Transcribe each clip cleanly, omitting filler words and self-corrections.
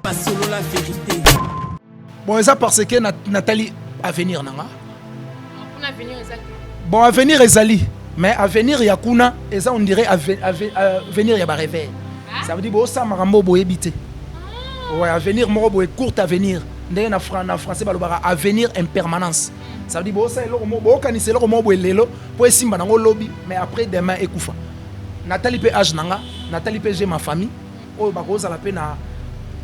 Pas solo la vérité. Bon, ça parce que Nathalie avenir nanga. On avenir ezali. Bon, avenir ezali, mais avenir yakuna, et ça on dirait avenir ya ba réveil. Ça veut dire bon ça marambo boye bité. Ouais, avenir moro boye court avenir. Ndenge na français balobara avenir impermanence. Ça veut dire bon ça eloko mo bo kanisi eloko mo boye lelo po esimba nango lobby, mais après demain ekufa. Nathalie pe âge nanga, Nathalie pe j'ai ma famille. Oh ba ko za la pena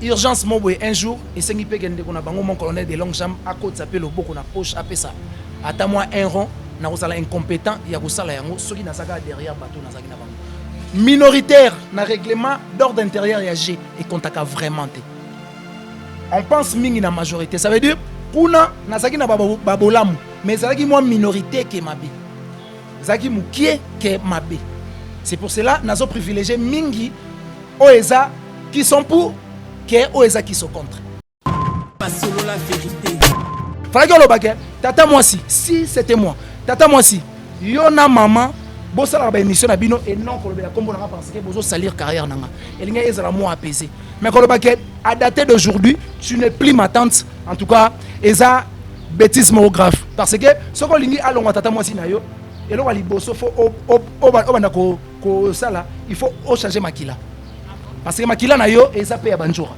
urgence mo boye un jour et sengi pe gende ko na bango mon colonel de longue jambe à côté s'appelle le boko na poche apé ça. Ata moi un rond na kozala incompétent ya kosala yango soki nazaka derrière bateau nazaki na bango. Minoritaire na règlement d'ordre intérieur ya G et kontaka vraiment te. On pense mingi na majorité, ça veut dire kuna nazaki na babolamu mais zalaki moi minorité ke mabe. Zaki mukie ke mabe. C'est pour cela nazo privilégié mingi oeza qui sont pour que oeza qui sont contre. Pas solo la vérité. Fallait que le baguette, tata moi si c'était moi, tata moi si, yona maman, bossa la émission na bino et non qu'on le comme on a pensé que bozo salir carrière nanga. Et l'inga ezala moi apaisé. Mais quand le baguette, à dater d'aujourd'hui, tu n'es plus ma tante. En tout cas, eza bêtise mo grave. Parce que ce qu'on lingi alonga tata moi si na yo, et là wali bosso faut obanda ko sala, il faut changer makila. Parce que makila na yo eza pe ya banjora.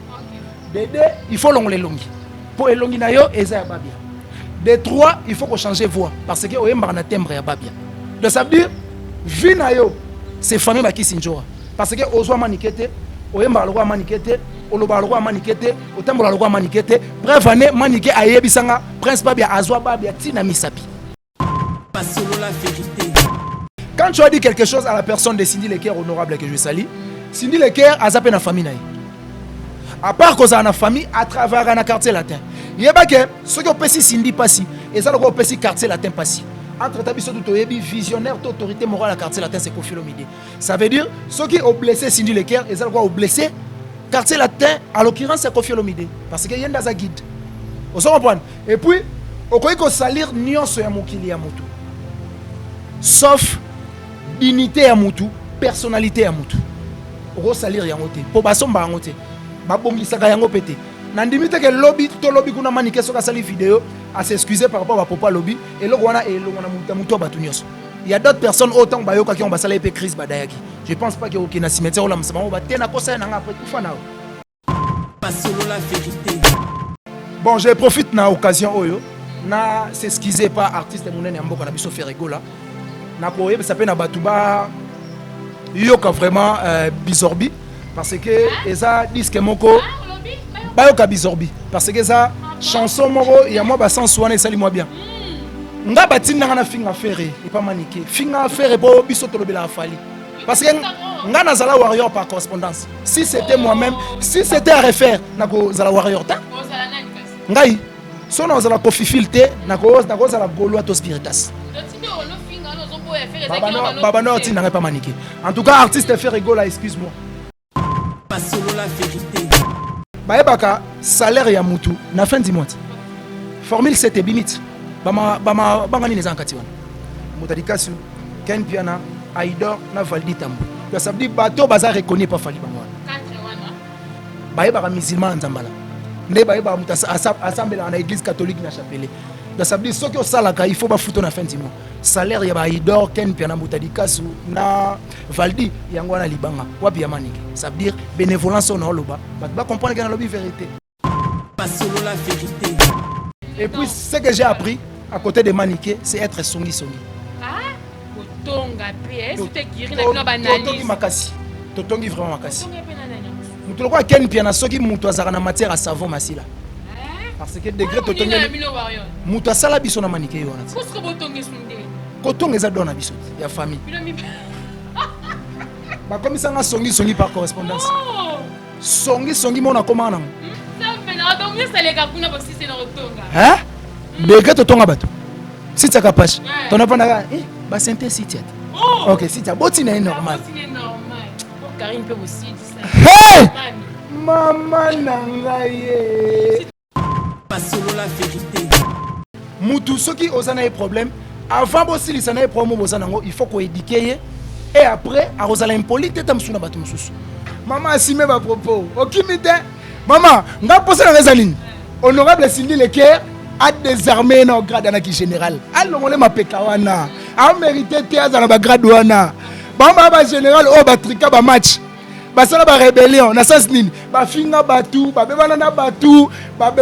Dédé, il faut long les longi. Pour les longi na yo eza ya babia. De 3, il faut qu'on change voix parce que oyemba na timbre ya babia. Donc ça veut dire vie na yo c'est famille ba ki sinjora parce que ozwa manikete, oyemba lo manikete, oloba lo manikete, otambola lo manikete, bref année manike ayebisanga prince babia azwa babia tina misapi. Pas solo la vérité. Quand tu as dit quelque chose à la personne de Cindy Leker honorable que je salue, Cindy Leker a zappé na famille na. À part cause à la famille à travers un quartier latin. Il y a que ceux qui ont passé Cindy passi et ça le ont passé quartier latin passi. Entre tabiso tout visionnaire d'autorité morale à quartier latin c'est Koffi Olomide. Ça veut dire ceux qui ont blessé Cindy Leker et ça le ont blessé quartier latin à l'occurrence c'est Koffi Olomide parce que y a un guide. Vous comprenez? Et puis au quoi qu'on salir nyonso ya mokili ya mutu. Sauf dignité ya mutu, personnalité ya mutu. Au salir yango te. Po basomba yango te. Babongisaka yango pété. Nandimite que lobby to lobby kuna manike soka sali vidéo à s'excuser par rapport à papa lobby et le wana muto batunios. Il y a d'autres personnes autant bayoka qui ont basala épée crise badayaki. Je pense pas que aucun cimetière là msama ba tena kosa na après tout fana. Pas solo la vérité. Bon, je profite na occasion oyo na s'excuser pas artiste monene mboka na biso Ferrego là. Na ko yeba sapena batuba yoka vraiment bizorbi parce que eza disque moko bayoka bizorbi parce que ça chanson moko ya moi ba sens wana esali moi bien nga batinda nga na finga ferré et pas maniqué finga ferré bo biso tolobela afali parce que nga na zala warrior par correspondance si c'était moi-même si c'était à refaire na ko zala warrior ta ngai so na zala Koffi filté na ko zala golo to spiritas baba no tinda nga pas maniqué en tout cas artiste Ferrego là excuse-moi. Pas solo la vérité. Baebaka salaire ya mutu na fin du mois. Formule 7 et bimit. Bangani les enkati wana. Mutadikasu, Ken Piana, Aidor na Valdi Tambo. Ça veut dire bateau bazar reconnu pas Fali Bangwa. Baebaka musulman nzambala. Ne baeba muta assemblée na église catholique na chapelle. Ça veut dire ceux qui ont salaka il faut ba futo na fin du mois. Salaire ya Aidor Ken Piana Mutadikasu na Valdi yango na libanga. Wapi ya maniki. Ça veut dire bénévolence on oloba. Ba comprendre que na lobby vérité. Pas solo la vérité. Et puis ce que j'ai appris à côté de maniquer c'est être songi. Ah, kotonga pe, c'était guéri na bino banali. Totongi makasi. Totongi vraiment makasi. Mutu lokwa Ken Piana soki mutu azaka na matière à savon masila. Parce que degré totongi mutu asala biso na maniquer yo wana. Kosko botongi sunde. Kotonga eza dona biso ya famille. Ba komisa nga songi par correspondance. Songi mona komana. Hein? Degré totonga bato. Si tu as capable. Ton apana ba santé si tu. OK, si tu as botine est normal. Karine peut aussi dire ça. Hey! Maman nangaye. Pas solo la vérité. Mutu soki ozana un problème, avant bossi li sana problème bozanango, il faut qu'on éduquer et après a rozala impolite tamsuna bato mususu. Maman asime ba propos. Okimite Maman, nga poser la raison. Honorable Cindy Leker a désarmé nos grade anaki général. Alors on le mapekawana. A mérité théâtre dans la grade wana. Bamba ba général o ba trika ba match. Ba sala ba rébellion na sens nini. Ba finga batu, ba bebana na batu, ba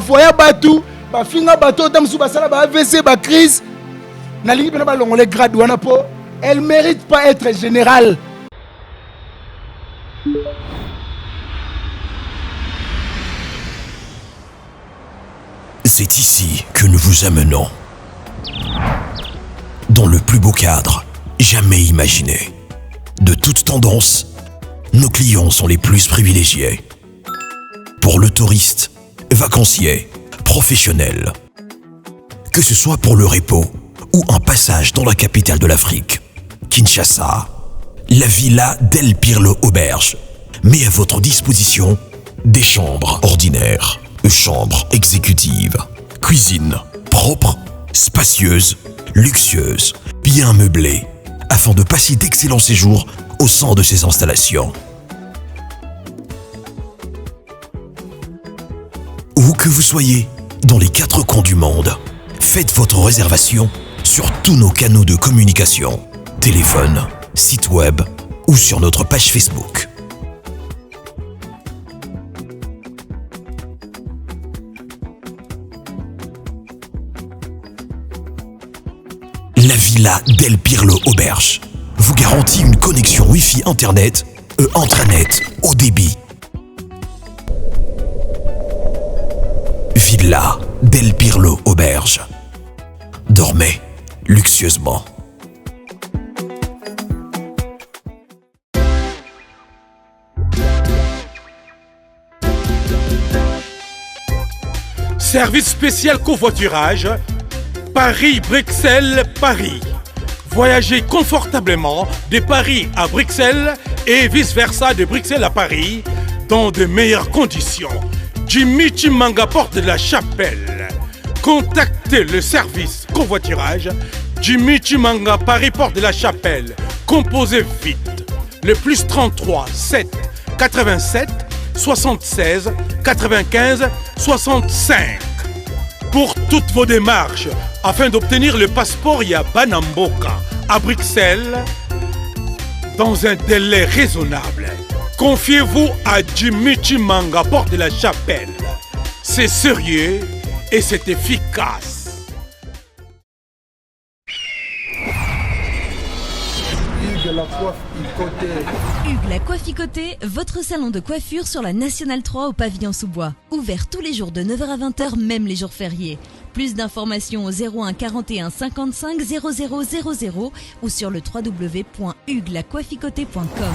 foya batu, ba finga batu tam su ba sala ba AVC ba crise. Na lingi pena ba longole grade wana po. Elle mérite pas être générale. C'est ici que nous vous amenons. Dans le plus beau cadre jamais imaginé. De toute tendance, nos clients sont les plus privilégiés. Pour le touriste, vacancier, professionnel. Que ce soit pour le repos ou un passage dans la capitale de l'Afrique, Kinshasa, la Villa Del Pirlo Auberge met à votre disposition des chambres ordinaires, chambres exécutives, cuisine propre, spacieuse, luxueuse, bien meublée, afin de passer d'excellents séjours au sein de ces installations. Où que vous soyez, dans les 4 coins du monde, faites votre réservation sur tous nos canaux de communication, téléphone, site web ou sur notre page Facebook. La Villa Del Pirlo Auberge vous garantit une connexion Wi-Fi Internet et intranet haut débit. Villa Del Pirlo Auberge. Dormez luxueusement. Service spécial covoiturage Paris-Bruxelles-Paris. Voyagez confortablement de Paris à Bruxelles et vice-versa de Bruxelles à Paris dans de meilleures conditions. Jimmy Chimanga, porte de la Chapelle. Contactez le service covoiturage Jimmy Chimanga, Paris, porte de la Chapelle. Composez vite. Le plus 33 7 87 76 95 65. Pour toutes vos démarches, afin d'obtenir le passeport Yabanamboka à Bruxelles, dans un délai raisonnable, confiez-vous à Jimmy Chimanga, porte de la Chapelle. C'est sérieux et c'est efficace. Hugues la Coifficoté, votre salon de coiffure sur la Nationale 3 au pavillon sous-bois. Ouvert tous les jours de 9h à 20h, même les jours fériés. Plus d'informations au 01 41 55 00 00 ou sur le www.huguelacoifficoté.com.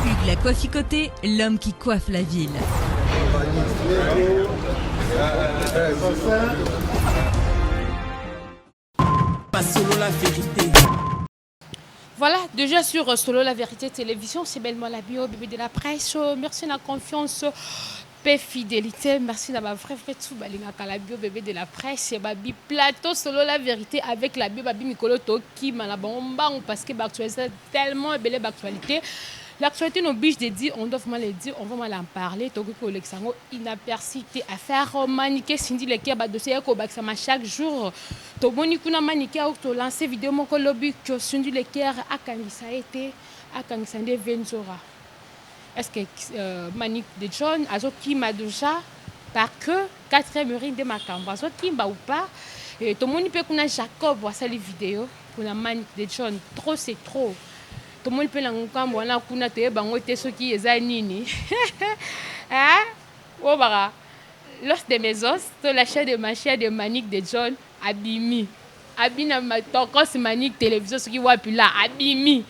Hugues la Coifficoté, l'homme qui coiffe la ville. Pas solo la vérité. Voilà, déjà sur Solo La Vérité Télévision, c'est bellement la bio, bébé de la presse. Merci de la confiance, paix, fidélité. Merci d'avoir vrai tout, la bio, bébé de la presse. C'est Babi Plateau Solo La Vérité avec la bio, Babi Mikolo Toki, Malabamba, parce que l'actualité tellement belle d'actualité. L'actualité nous oblige de dire, on doit vraiment le dire, on va mal en parler. Togo Kolexango, inapercité à faire maniquer Cindy Leker, dossier Kobaksama chaque jour. Toboni kuna maniquer ou to lancer vidéo mon lobby que Cindy Leker a kanisa été a kanisa de Venzora. Est-ce que Manique de John azo qui m'a déjà par que 4e urine de ma camp azo qui m'a ou pas et Tomoni peut kuna Jacob voit ça les vidéos kuna Manique de John trop c'est trop. Tout le monde peut l'ensemble, on a kuna te bango te ceux qui est nini. Hein? Oh bara. L'os de mes os, la chair de ma chair de Manique de John, abimi. Abina ma tokos Manique télévision ce qui voit puis là, abimi.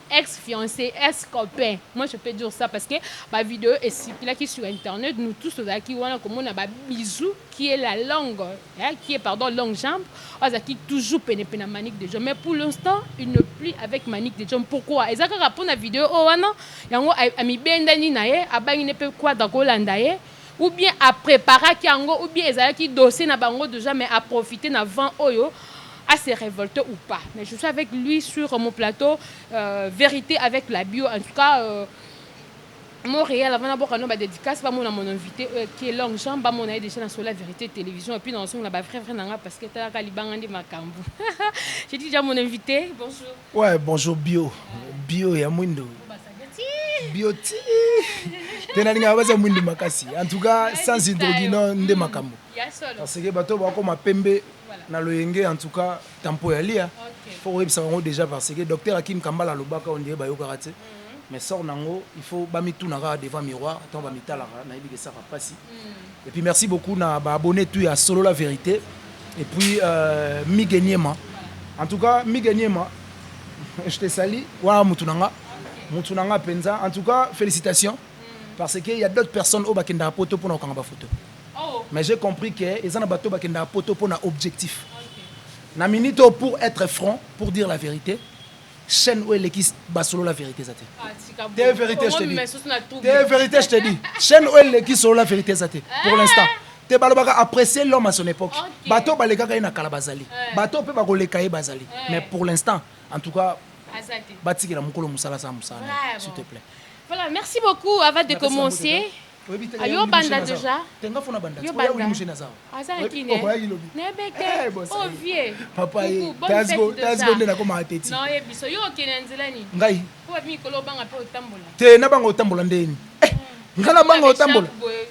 Ex-fiancé, ex-copain. Moi, je peux dire ça parce que ma vidéo est circulée sur Internet. Nous tous, qui on a comme on a bisou qui est la langue, qui est pardon longue jambe. On a qui toujours pénétré Manique de John. Mais pour l'instant, il ne plus avec Manique de John. Pourquoi? Et ça quand rapport la vidéo, oh non, yango ami bendani nae, abang ne peut quoi dans Holandaye. Ou bien à préparer qui yango, ou bien ezala qui dossier na bango déjà mais à profiter na vent oyo. À se révolter ou pas. Mais je suis avec lui sur mon plateau, Vérité avec la bio. En tout cas, Montréal, avant d'avoir une dédicace, mon invité qui est long jambe, mon aide déjà sur la vérité télévision et puis dans son là frère parce que tu as Caliban de Macambo. J'ai dit déjà mon invité, bonjour. Ouais, bonjour Bio. Bio ya Mwindo. Bio ti. Tenalinga baza Mwindo makasi. En tout cas, sans hydrogène de Macambo. Parce que bato ba ko mapembe na loyenge en tout cas tempo ya lia. Faut rebisa déjà parce que docteur Hakim Kambala lobaka on dirait ba yo karate. Mais sort nango, il faut bami tout nara devant miroir, attends bami talara, na ibi que ça va passer. Et puis merci beaucoup na ba abonné tout à Solo la vérité. Et puis Migeniema. En tout cas Migeniema, je te salue. Wa mutunanga, mutunanga penza. En tout cas félicitations parce qu'il y a d'autres personnes au bakenda poto pour na kanga photo. Mais j'ai compris que les gens bato bakenda poto pour na objectif. Na minito pour être franc, pour dire la vérité. Chaîne où est qui Solo la vérité ça t'es vérité je te dis t'es vérité je te dis chaîne où est qui Solo la vérité ça t'es pour l'instant t'es balobaka apprécier l'homme à son époque bateau baleka na kala bazali bateau peut bakoleka e bazali mais pour l'instant en tout cas batiki la mukolo musala sa musala s'il te plaît. Voilà, merci beaucoup avant de commencer. Ayo banda déjà. Tenga fona banda. Yo banda. Azana kine. Nebeke. Ovie. Papa yi. Tasgo ndena ko mateti. Non, e biso yo kene nzela ni. Ngai. Ko mi kolo banga pe otambola. Te na banga otambola ndeni. Ngala banga otambola.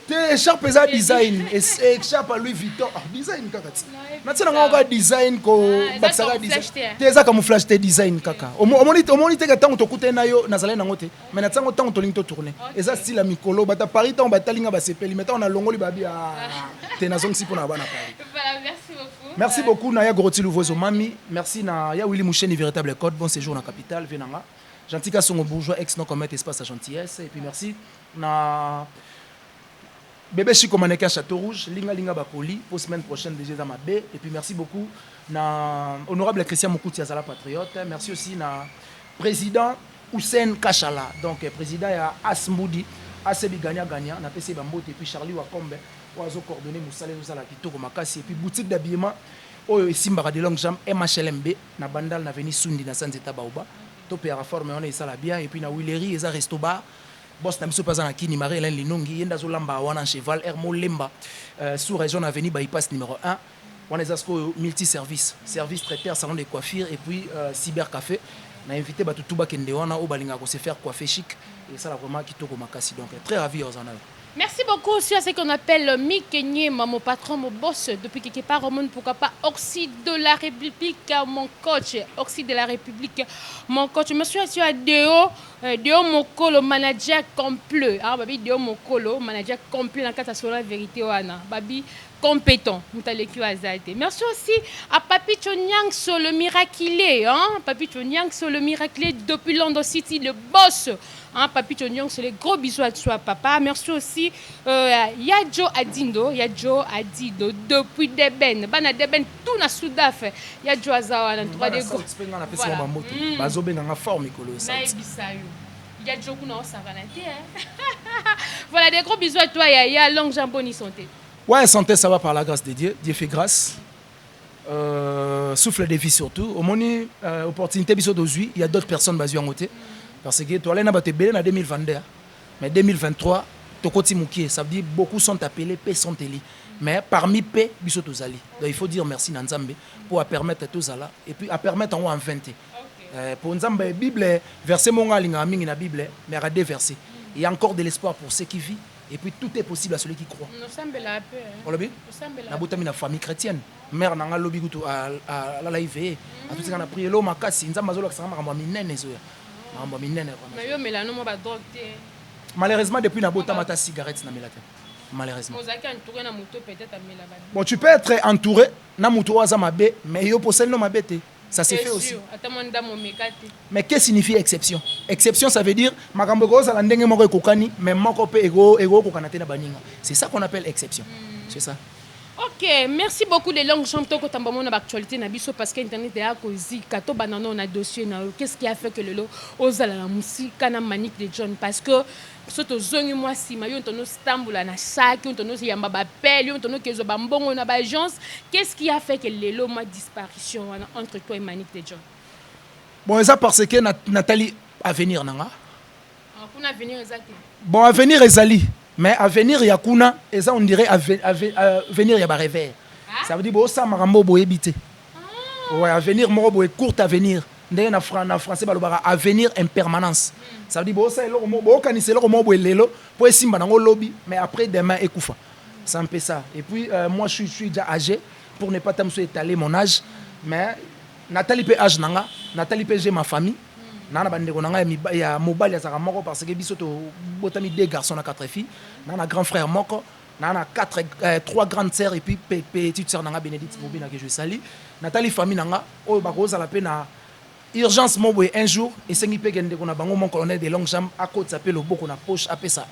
Te sharp eza design et sharp à Louis Vuitton. Ah design kaka ti. Na tsena ngaka design ko baksaka design. Te eza camouflage te design kaka. Omoni te ka tango to kute na yo nazala nango te. Mais na tango tango to lingi to tourner. Eza style mikolo bata Paris tango batalinga ba sepeli mais on a longoli babi te na zongi si pona bana Paris. Voilà, merci beaucoup. Merci beaucoup Naya Goroti Louvozo Mami. Merci na ya Willy Moucheni véritable code bon séjour na capitale Venanga. Gentil Kassongo bourgeois ex non commettre espace à gentillesse et puis merci na bébé Chico Maneka Château Rouge linga bakoli pour semaine prochaine déjà dans ma baie et puis merci beaucoup na honorable Christian Mokouti Azala patriote merci aussi na président Hussein Kachala donc président ya Asmoudi Asebi Ganya na PC Bambote et puis Charlie Wakombe oazo coordonner Moussale Zala Kitoko Makasi et puis boutique d'habillement oyo Simba de Long Jam MHLMB na Bandal na Veni Sundi na Sanzeta Baoba topé à forme on est ça la bien et puis na Willery et ça resto bar boss na biso pas na kini Marie Hélène Linongi yenda zo lamba wana cheval Hermo Lemba sous région avenue bypass numéro 1 on est asko multi service traiteur salon de coiffure et puis cyber café na invité batu tuba kende wana o balinga ko se faire coiffer chic et ça là vraiment kitoko makasi donc très ravi aux en. Merci beaucoup aussi à ce qu'on appelle Mikenye, mon patron, mon boss, depuis quelque part au monde, pourquoi pas Oxy de la République, mon coach, Oxy de la République, mon coach. Monsieur aussi à Deo Mokolo, manager complet. Ah, babi Deo Mokolo, manager complet dans le cas de la vérité, wana. Babi compétent. Merci aussi à Papi Chonyang sur le miraculé, hein? Papi Chonyang sur le miraculé depuis London City, le boss. Hein, Papi Chonyang, c'est les gros bisous à toi, papa. Merci aussi Yadjo Adindo depuis Deben. Bana Deben, tout na Soudaf. Yadjo Azawa, dans trois des gros. Voilà, des gros bisous à toi, Yaya. Longue jamboni santé. Ouais, santé, ça va par la grâce de Dieu. Dieu fait grâce. Souffle de vie surtout. Au moins, opportunité, il y a d'autres personnes basées en côté. Parce que toi, là, tu es en 2022. Mais 2023, ça veut dire beaucoup sont appelés, P sont élus. Mais parmi P, donc il faut dire merci à Nzambe pour permettre tout ça. Et puis à permettre en 20. Pour Nzambe, la Bible, verset mon na Bible, mais à deux versets. Il y a encore de l'espoir pour ceux qui vivent. Et puis tout est possible à celui qui croit. Nous sommes là peu. On l'a vu? La famille chrétienne. Mère n'a lobby à la IVE. À tout ce qu'on a prié l'homme à casser. Nzambe azolo ka sanga minene zoya. Malheureusement, depuis Nabota, tu as cigarette. Malheureusement. Bon, tu peux être entouré, mais ça se fait aussi. Mais qu'est-ce que signifie exception? Exception, ça veut dire c'est ça qu'on appelle exception. C'est ça. Ok, merci beaucoup les langues chantons que tu as actualité parce que internet est à cause kato banano on a dossier qu'est-ce qui a fait que le lot osala la musique kana manique de John parce que surtout zongi moi si mayo tono stambula na sac tono yamba ba pelle tono kezo ba mbongo na ba agence qu'est-ce qui a fait que le lot ma disparition entre toi et manique de John? Bon ça parce que Nathalie à venir nanga. Kuna avenir ezaki. Bon, avenir ezali. Mais avenir ya kuna, eza on dirait avenir ya ba rêver. Ça veut dire bo sa marambo bo ebité. Ouais, avenir moko bo court avenir. Ndenge na français balobara avenir en permanence. Ça veut dire bo sa eloko mo bo kanisa eloko mo bo lelo po esimba nango lobby mais après demain ekufa. C'est un peu ça. Et puis moi je suis déjà âgé pour ne pas tamso étaler mon âge mais Nathalie pe âge nanga, Nathalie pe j'ai ma famille. Nana bandeko nanga ya mobile ya saka moko parce que biso to botami deux garçons na quatre filles. Nana grand frère moko, nana trois grandes sœurs et puis petite sœur nanga Bénédicte Bobina que je salue. Nathalie famille nanga o ba ko za pe na urgence mo boy un jour et sengi pe gende ko na bango mon colonel de longue jambe à côté s'appelle loboko na poche apé ça.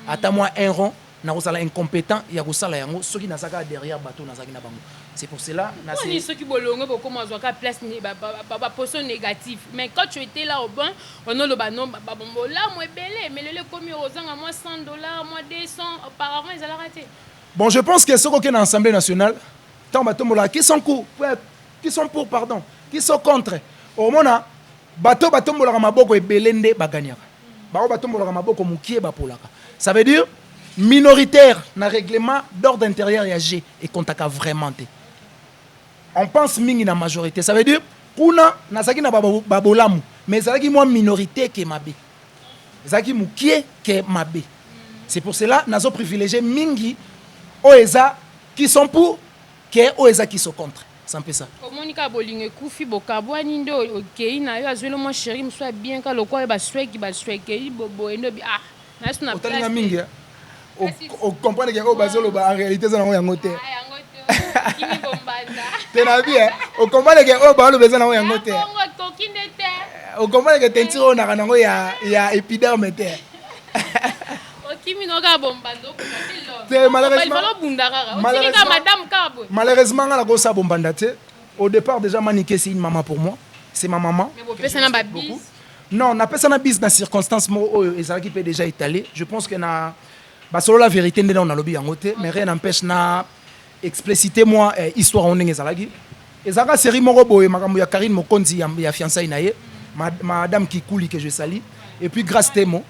Ata moi un rond na ko sala incompétent ya ko sala yango soki na saka derrière bateau na saki na bango. C'est pour cela na c'est ni ceux qui bolongo beaucoup moi zoka place ba position négative mais quand tu étais là au banc on a le banon ba bombo là moi belé mais le commis aux à moi $100 moi 200 auparavant ils allaient rater. Bon, je pense que ceux qui sont dans l'Assemblée nationale tant bateau qui sont pour pardon qui sont contre au moment bateau molaka maboko ebelende baganyaka bateau molaka maboko mukie bapolaka ça veut dire minoritaire na règlement d'ordre intérieur ya G et kontaka vraiment te. On pense mingi na majorité ça veut dire kuna nazaki na babolamu mais zaki moi minorité ke mabe zaki mukie ke mabe. C'est pour cela nazo privilégié mingi oeza qui sont pour ke oeza qui sont contre. C'est un peu ça. Monica bolinge kufi bokabwa nindo okei na yo azwelo mo chéri mso bien ka lokwa ba sweki bobo endo bi ah na suna place. Otalinga mingi on comprend que en réalité ça n'a rien ngoté. Kimi bombanda. T'es bien on comprend que balo besoin n'a rien ngoté. On comprend que tentiro na kanango ya épiderme te. Kimi no ga bombando ko malheureusement la gosse bombanda te. Au départ déjà Maniké c'est une maman pour moi. C'est ma maman. Mais vous personne na bis. Non, na personne na bis dans circonstances mo ezalaki peut déjà étalé. Je pense que na solo la vérité ndena on a lobby yango te mais rien n'empêche na expliciter moi histoire on ndenge ezalaki. Ezaka série moko boye makambo ya Karine Mokonzi ya fiançailles na ye. Madame Kikouli que je salue et puis grâce témo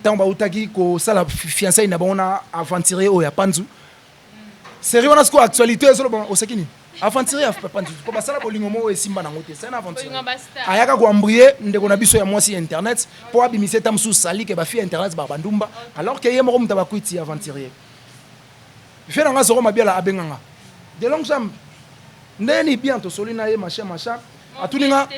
tant ba utaki ko sala fiançailles na bona aventurier o ya Panzu. Série on a ce quoi actualité solo bon o sekini. Aventurier Panzu ko basala bolingo mo e simba na ngote c'est un aventurier. Ayaka ko ambrier ndeko na biso ya mwasi internet po abimise tamsu sali ke ba fi internet ba bandumba alors que yemo mta ba kwiti aventurier. Fait nga zoro mabia abenganga. De longue jambe. Ndeni bien to solina ye machin atuninga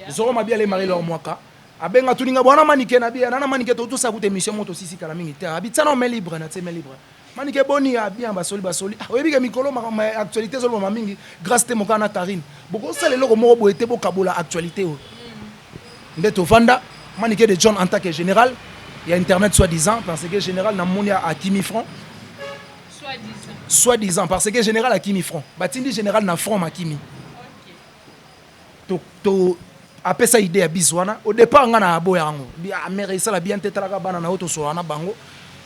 zoro mabia le mari leur mwaka. Abenga tuninga bwana Maniké na bia nana Maniké to sa coûte émission moto sisi kala mingi te. Habitana mais libre na te mais libre. Maniké boni a bien basoli. Oyebi ke mikolo ma actualité zolo ma mingi grâce te mokana Karine. Boko sale loko moko bo ete bo kabola actualité o. Ndeto vanda Maniké de John en tant que général, il y a internet soi-disant parce que général na monia à Kimi Front. Soi-disant parce que général à Kimi Front. Batindi général na Front Makimi. To après ça idée à biswana au départ ngana aboya yango mais ça la bien tête la bana na auto so na bango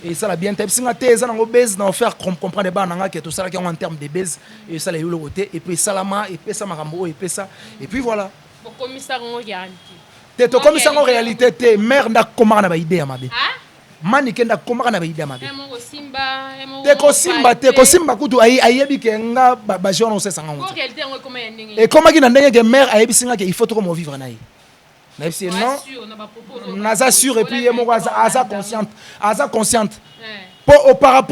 et ça la bien tête singa teza na base na faire comprendre bana nga que tout ça qui en termes de base et ça les le côté et puis salama et puis ça makambo et puis ça et puis voilà au commissaire en réalité te to commissaire en réalité te mère nda komaka na ba idée ya mabe Maniké nda komaka na ba idée ya mabe te ko simba kutu ayebi ke nga ba jeune on sait sanga en réalité on comment et comment ki na ndenge ke mère ayebi singa ke il faut trop mo vivre na ye na si non naza sûr et puis mo aza consciente pour par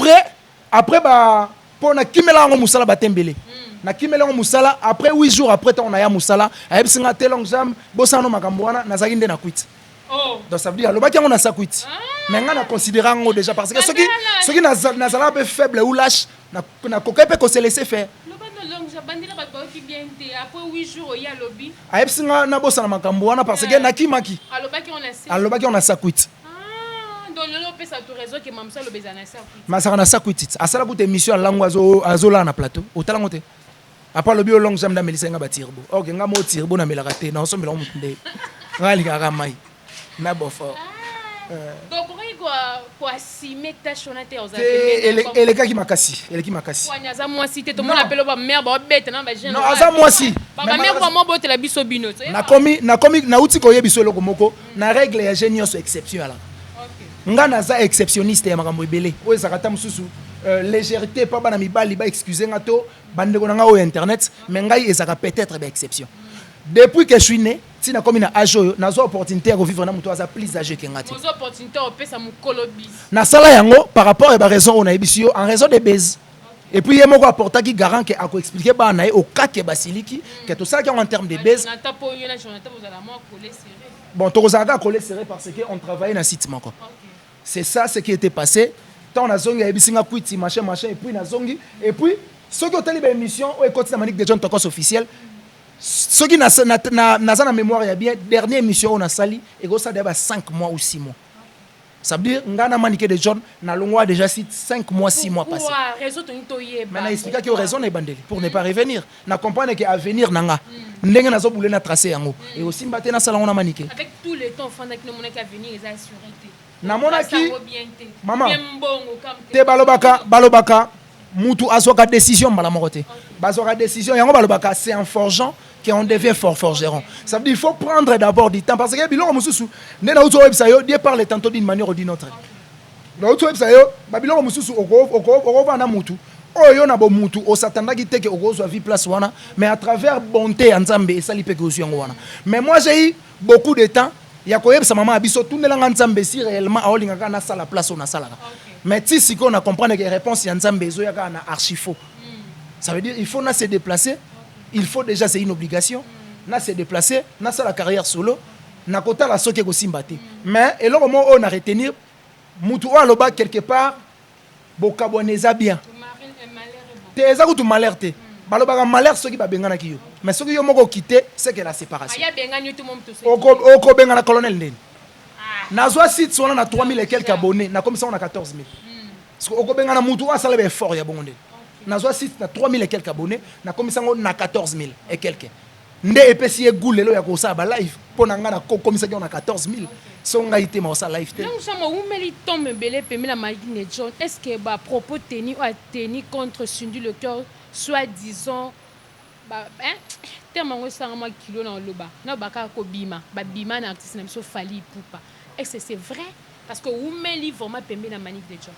après ba pour na kimela ngo musala batembele na kimela ngo musala après 8 jours après on a ya musala ayebi singa te long jam bosano makambo wana nazaki nde na quit. Donc ça veut dire le on a sa quit. Mais on a considéré déjà parce que ceux qui n'ont pas faible ou lâche na coquet peut se laisser faire. Après 8 jours il y a lobby. Aepsinga na bossa na makambo wana parce que na kimaki. Alobaki on a sa quit. Donc le peut ça tout réseau que mamsa le bezana sa quit. Masaka na sa quit. Asala bout émission langue azola na plateau. Otalangote. Après le bio long jam da melisenga batirbo. OK nga mo tirbo na melakate na osombela mutunde. Ngali ka mai. Na bofo. Donc quoi si meta chonate aux elle qui makasi wanyaza moi si te to mona pelo ba mère ba bête na ba jeune non aza moi si ba mère ba mo bote la biso bino na komi na uti ko yebiso loko moko na règle ya génie so exception là nga naza exceptionniste ya makambo ebele oyo ezalaka ta mosusu légèreté pa bana mibali baexcuse nga to bandeko na nga oyo internet mais ngai ezalaka peut-être baexception depuis que je suis né tina komi na age oyo nazwa opportunité ya kovivre na moto aza plus âgé ke nga te nasala yango par rapport ya baraison oyo nayebisi yo en raison de base et puis ye moko aportaki garant ke akoexplike bana na ye okake basiliki ke tosalaki yango en terme de base bon tokozalaka akole serré parce que on travaillait na site moko c'est ça ce qui était passé tant nazongi ayebisi nga kwiti machin et puis nazongi et puis soki otali baémission oyo ekoti na Manique de John Tokos officiel soki naza na mémoire ya bien dernière émission oyo nasali ekosala ya ba 5 mois ou 6 mois ça veut dire nga na Manique de John na longwa déjà 5 mois 6 mois passé mais na expliquer que raison na ebandeli pour ne pas revenir na comprendre que avenir nanga ndenge nazobule na tracé yango et aussi mbaté na salon na Manique avec tout le temps fanda que mon avenir est assuré namonaki maman te balobaka mutu azwaka décision mbala moko te bazwaka décision yango balobaka c'est en forgeant qu'on devient forgeron. Ça veut dire qu'il faut prendre d'abord du temps parce que biloko mususu nde na uto website yo Dieu parle tantôt d'une manière ou d'une autre. Na uto website yo babiloko mususu oko vana mutu oyo na bo mutu osatandaki teke okozwa vie place wana mais à travers bonté ya Nzambe esali pe kozu yango wana. Mais moi j'ai eu beaucoup de temps ya koyebisa mama abiso tunelanga Nzambe si réellement aolingaka na sala place on a salaka. Mais si siko na comprendre que réponse ya Nzambe ezo yaka na archi faux. Ça veut dire il faut na se déplacer. Il faut déjà, c'est une obligation. Na se déplacer, na sa la carrière solo, na kota la soke ko simbate. Mais et là moment on a retenir mutu aloba quelque part bokaboneza bien. Te ezaku tu malheur te. Baloba malheur soki ba bengana ki yo. Mais soki yo moko quitter, c'est que la séparation. Aya bengana tout monde to se. Oko bengana colonel ndeni. Nazwa site sona na 3000 et quelques abonnés, na comme ça on a 14000. Parce que oko bengana mutu asala be fort ya bongo ndeni. Nazwa site na 3000 et quelques abonnés na komisa ngo na 14000 et quelques nde epesi egulelo ya kosa ba live pona nga na komisa ngo na 14000 so nga ite ma sa live te non sama umeli tombe belé pemi la Manique de John est-ce que ba propos tenu ou a tenu contre Sundu le cœur soit disant ba tellement sanga ma kilo na loba na baka ko bima ba bima na artiste na so fali poupa est-ce que c'est vrai parce que umeli vraiment pemi la Manique de John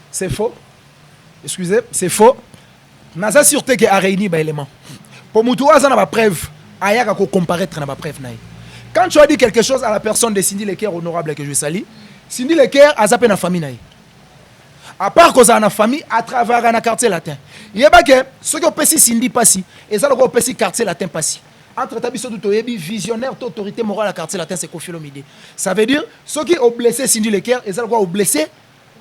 c'est faux. Excusez, c'est faux. Naza sûreté que a réuni ba élément. Pour mutu aza na ba preuve, ayaka ko comparaître na ba preuve naï. Quand tu as dit quelque chose à la personne de Cindy Leker honorable que je salue, Cindy Leker a zappé na famille naï. À part cause na famille à travers na quartier latin. Yeba que ce que pesi Cindy passi et ça le ko pesi quartier latin passi. Entre tabiso du toyebi visionnaire d'autorité morale à quartier latin c'est Kofi Olomide. Ça veut dire ceux qui ont blessé Cindy Leker et ça le ko blessé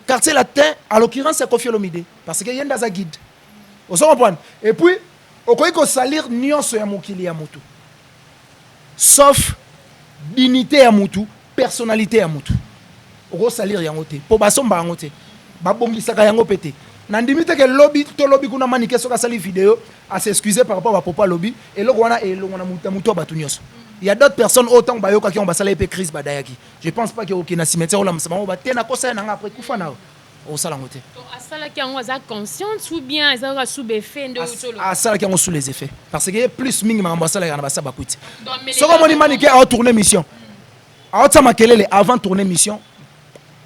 quartier latin, à l'occurrence, c'est Kofi Olomide. Parce qu'il y a un guide. Vous comprenez? Et puis, on peut salir nuance à Mokili à Moutou. Sauf dignité à Moutou, personnalité à Moutou. On peut salir Yangote. Pour Basomba Yangote. Babongi Saka Yangopete. Nandimite que lobby, tout lobby qu'on a maniqué sur la salle vidéo, à s'excuser par rapport à Papa Lobby. Et là, on a Moutou Batunios. Il y a d'autres personnes autant bayoka qui ont basala épée crise badayaki. Je pense pas que aucun cimetière là msama ba tena kosa na après kufana au salangote. Asala qui ont za conscience ou bien za sous effet de utolo. Asala qui ont sous les effets parce que plus mingi ma basala na basaba kuti. So comme on manique à tourner mission. A tsama kelele avant tourner mission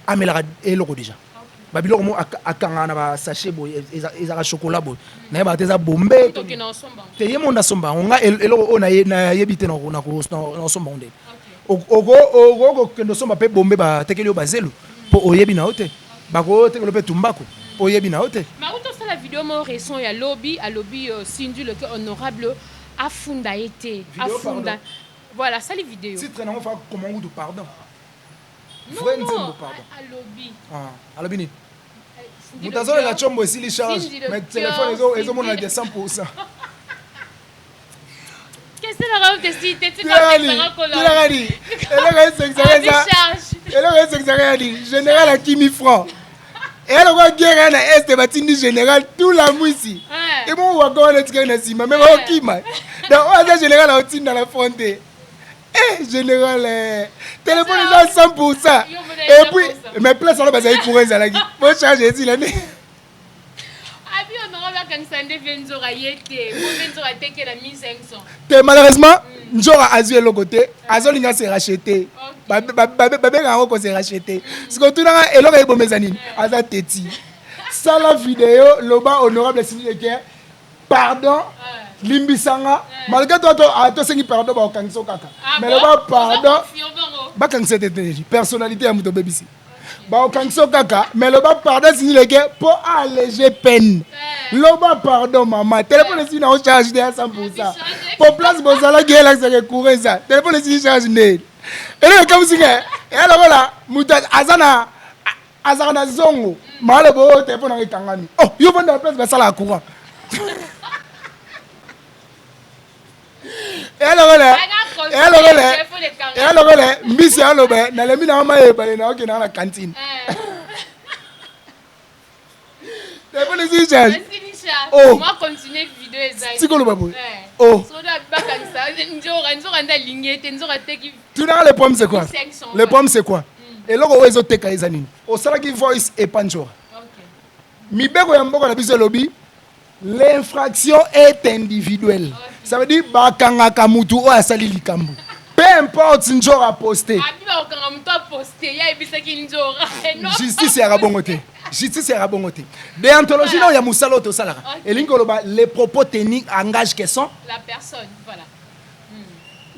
amela eloko déjà. Babilo mo akanga na ba sachet boy ezaka chocolat boy. Na ba teza bombe. Te yemo na somba on a eloko na yebite na somba onde. Ogo que nous sommes pas bombe ba tekeli bazelu po oyebi na hote. Ba ko tekelo pe tumbako po oyebi na hote. Ma auto ça la vidéo mo récent ya lobby à lobby Cindy le cœur honorable afunda été afunda. Voilà, ça les vidéos. Si traînons on fait comment ou pardon. Non, pardon. À lobby. Ah, à lobby ni. Mutazo la chombo si les charge. Mais téléphone ils ont des 100%. Qu'est-ce que la rame de cité tu vas faire quoi là? Tu l'as dit. Elle a exagéré ça. Elle a exagéré général à Kimi franc. Et elle a guerre na est batindi général tout la ici. Et bon on va encore le tirer na sima même au Kima. Donc on a général à outil dans la frontière. Général, téléphone est à 100%. Et puis, mes places sont là, parce que pour eux, ça faut changer ici l'année. Malheureusement, njora azwi eloko te azolinga se racheter babenga yango kose racheter siko tunanga eloko ebomeza nini aza teti sala video loba honorable Sylvie Leker pardon limbisanga malgré toi tosengi pardon baokangisa kaka mais loba pardon bakangisa te personnalité ya moto bebisi baokangisa kaka mais loba pardon Sylvie Leker pour alléger peine loba pardon maman téléphone si na charge de 100% pour place bozala qui est là c'est courir ça téléphone si charge ne et là comme si et alors voilà muta azana zongo male bo téléphone ngi kangami oh yo vanda place ba sala courant et alors là mbisi alobe na lemi na ma eba na okina na cantine téléphone si charge oh moi continuer vidéo ezali sikolo babo oh tu n'as le problème c'est quoi le problème c'est quoi et là on est teka ezanini au salaki voice et panjora mibeko ya mboko na biso lobby l'infraction est individuelle ça veut dire bakangaka mutu o asali likambo peu importe njora poster justice ya bongote justice ya bongote déontologie non ya musalo to salara elingo loba les propos tenus engagent que sont la personne voilà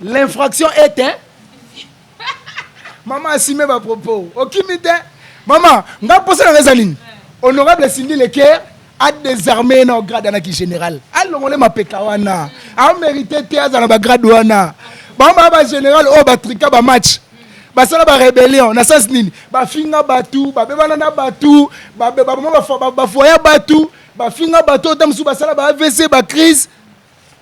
l'infraction est maman assume ba propos okimite maman nga poser la raison honorable Sylvie Leker a désarmé na grade na ki général alongole mapeka wana a mérité te azana ba grade wana ba général o ba trika ba match basala ba rébellion na sens nini ba finga batu ba bebana na batu ba foya batu ba finga batu tamsu basala ba AVC ba crise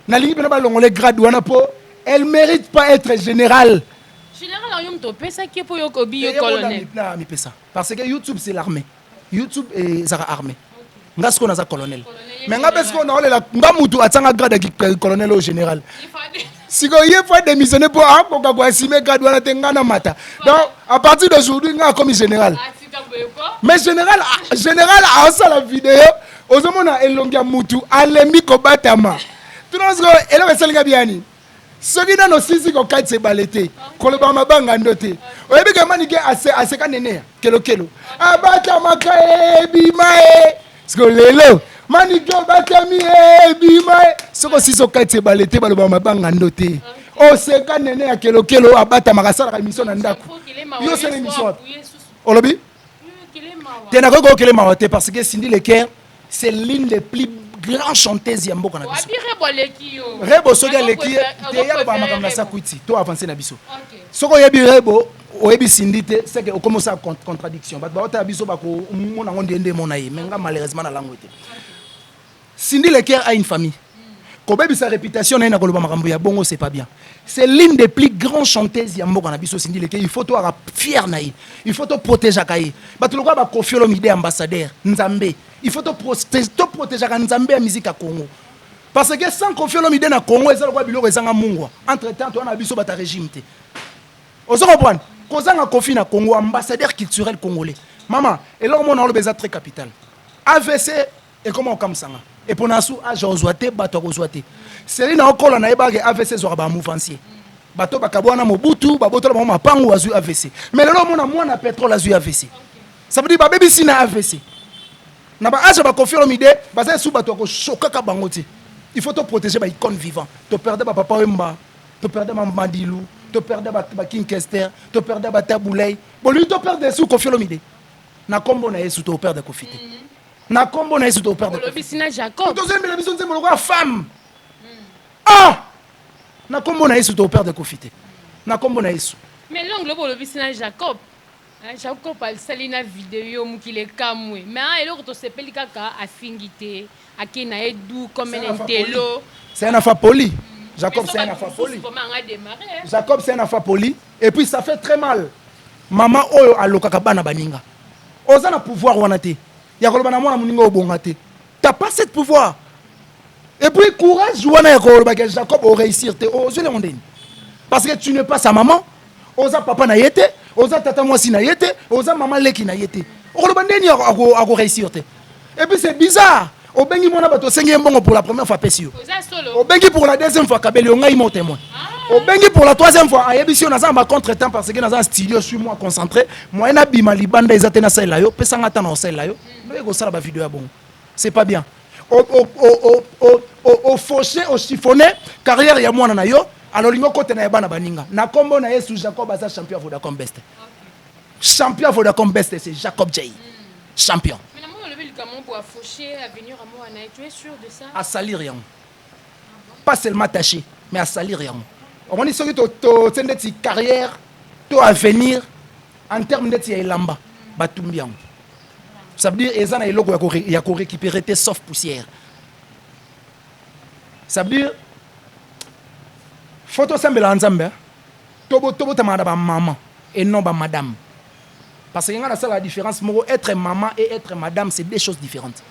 na lingi pena ba longole grade wana po elle mérite pas être général général to pesa ki po yo kobi yo colonel na mi pesa parce que YouTube c'est l'armée YouTube et zara armée nga sko na za colonel mais nga besko na olela nga mutu atanga grade ya colonel au général siko ye fois démissionner pour akoka ko assumer grade wana tengana mata donc à partir d'aujourd'hui nga comme général mais général a ça la vidéo ozomona elongia mutu alemi ko batama tunazo eloko selinga biani soki na no sisi ko katse balete ko le ba mabanga ndote oyebi ka manike ase ka nene kelo abata makae bimae siko lelo manike batami bimae soko siso katse balete ba le ba mabanga ndote o se ka nene ya kelo abata makasala ka mission na ndako yo c'est l'émission olobi tena ko kele mawote parce que Sylvie Leker c'est l'une des plus grandes chanteuses ya mboka na biso rebo soki leki te ya ba makamna sa kuiti to avancer na biso soko yebi rebo oyebi Sylvie te c'est que o commence à contradiction ba ta biso ba ko mona ngonde ndé mona yi mais nga malheureusement na langue te Sylvie Leker a une famille ko bebi sa réputation na koloba makambo ya bongo c'est pas bien c'est l'une des plus grandes chanteuses ya mboka na biso Sylvie Leker il faut to ara fier na yi il faut to protéger kai ba to lokwa ba Koffi Olomide ambassadeur Nzambe il faut to protéger ka Nzambe ya musique à Congo parce que sans Koffi Olomide na Congo ezalo kwa biloko ezanga mungwa entre temps to na biso bata régime te ozo comprendre kozanga Koffi na Congo ambassadeur culturel congolais maman et là on a le besoin très capital AVC et comment on kamsanga et pour nasu a Josuate bato kozwate Céline okola na ebage AVC zo ba mouvancier bato bakabwana mobutu babotola ba mapangu azu AVC mais lelo mona pétrole azu AVC ça veut dire ba baby sina AVC na ba aja ba Koffi Olomide baza sou bato ko shokaka bangoti il faut te protéger ba icône vivant te perdre ba papa Wemba te perdre ba Mandilou te perdre ba King Kester te perdre ba Taboulay bon lui te perdre sous Koffi Olomide na kombo na Yesu te perdre Koffi te na kombo na Yesu te perdre Olobisina Jacob deuxième la mission nzembo lokwa femme ah na kombo na Yesu te perdre Koffi te na kombo na Yesu mais l'ongle Olobisina Jacob Jacob alisali na vidéo mukile kamwe mais eloko to sepeli kaka afingite akina edu comme un telo c'est un affaire poli Jacob c'est un affaire poli Jacob c'est un affaire poli et puis ça fait très mal maman oyo alokaka bana baninga oza na pouvoir wana te ya koloba na mwana muninga obonga te t'as pas cette pouvoir et puis courage wana ya koloba que Jacob au réussir te ozo le mondeni parce que tu n'es pas sa maman oza papa na yete oza tata mwasi na yete oza maman leki na yete okoloba ndeni ako réussir te et puis c'est bizarre obengi mona bato sengi mbongo pour la première fois pesio obengi pour la deuxième fois kabeli ngai mo témoin Au bengi pour la troisième fois, à Yébissi, on a un contre-temps parce que dans un studio, je suis moi concentré. Moi, je suis bima libanda, ils attendent ça là, puis ça attend dans ça là, mais go ça la vidéo bon. C'est pas bien. Au fauché, au chiffonné, carrière ya moi na yo, alors lingo côté na bana baninga. Na combo na Yesu Jacob Aza champion Vodacom Best. Champion Vodacom Best, c'est Jacob J. Champion. Mais moi le but comment pour faucher à venir à moi, tu es sûr de ça? À salir rien. Pas seulement attaché, mais à salir rien. On dit que tu carrière, ton avenir, en termes de lamba, batumbian. Ça veut dire que il y a récupérer tes sauf poussière. Ça veut dire photo semble ensemble. Tobo tamada ba maman et non ba madame. Parce qu'il y a la différence, être maman et être madame, c'est deux choses différentes.